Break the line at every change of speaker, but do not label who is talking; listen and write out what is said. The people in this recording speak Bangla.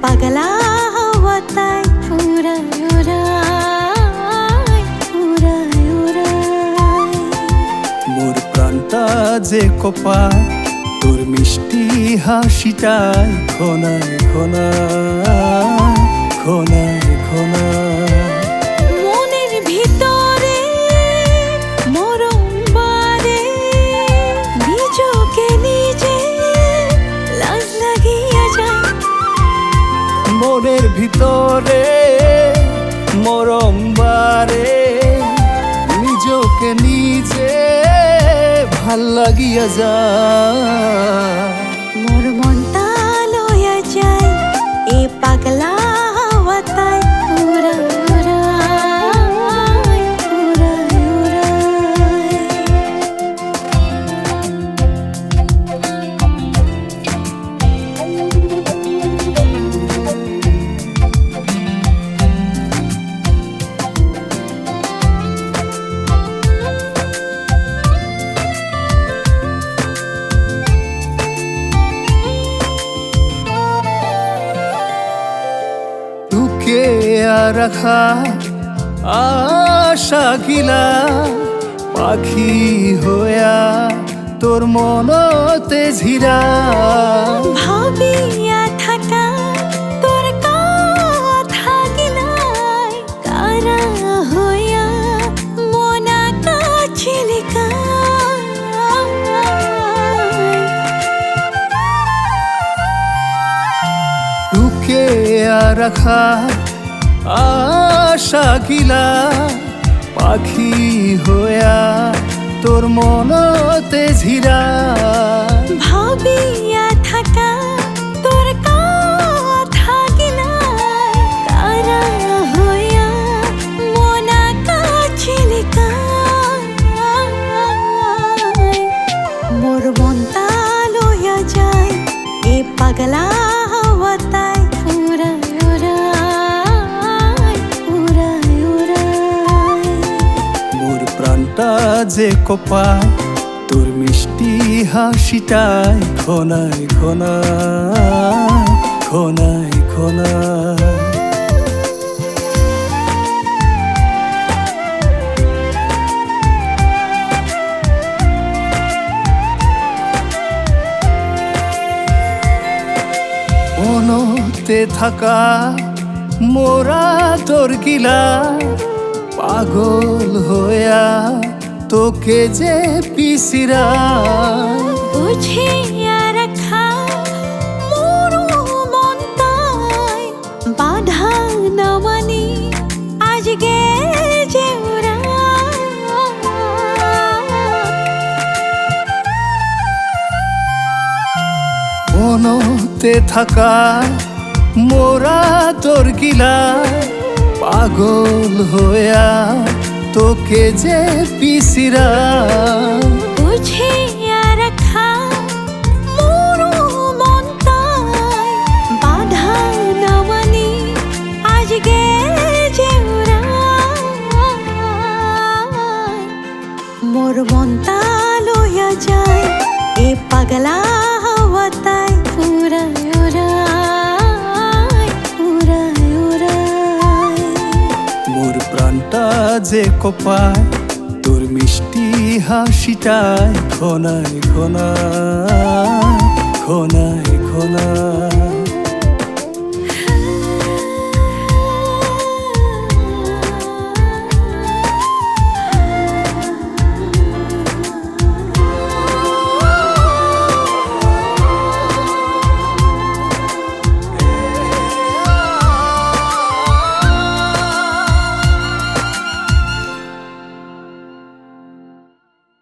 পাগলা হাওয়াতায় উড়ায় উড়ায় উড়ায় উড়ায়।
মোর প্রাণটা যে কোপায় তোর মিষ্টি হাসিটায় খোনায় খোনায় খোনায় খোনায়।
মনের ভিতরে মরম বারে নিজকে নিজে লাজ লাগিয়া যায়।
মনের ভিতরে মরম বারে নিজকে নিজে ভাল লাগিয়া যায়।
মোর মনটা লইয়া যায় এ পাগলা হাওয়াতায় উড়ায় উড়ায় উড়ায় উড়ায়।
রাখা আশা গিলা পাখি হইয়া তোর মনতে ঝিরা।
ভাবিয়া থাকা তোর কথা গিলাই কারা হইয়া মনা কাছিলিকা।
ঢুকে রাখা আশা গিলা পাখি হইয়া তোর মনতে ঝিরা।
ভাবিয়া থাকা তোর কথা গিলাই কারা হইয়া মনা কাছিলিকা। মোর মনটা লইয়া যায় এ পাগলা হাওয়াতায় উড়ায় উড়ায় উড়ায় উড়ায়।
মোর প্রাণটা যে কোপায় তোর মিষ্টি হাসিটায় খোনায় খোনায় খোনায় খোনায়। মনতে থাকা মোরা তোর গিলা পাগল হইয়া তোকে যে পিছিরা।
বুঝিয়া রাখা মোর মনটায় বাধা না মানি আজকে যে ওরা।
মনতে থাকা মোরা তোর গিলা পাগল হইয়া তোকে যে পিছিরা।
বুঝিয়া রাখা মোর মনটায় বাধা না মানি আজকে যে ওরা। মোর মনটা লইয়া যায় এ পাগলা হাওয়াতায় উড়ায় উড়ায় উড়ায় উড়ায়।
মোর প্রাণটা যে কোপায় তোর মিষ্টি হাসিটায় খোনায় খোনায় খোনায় খোনায়।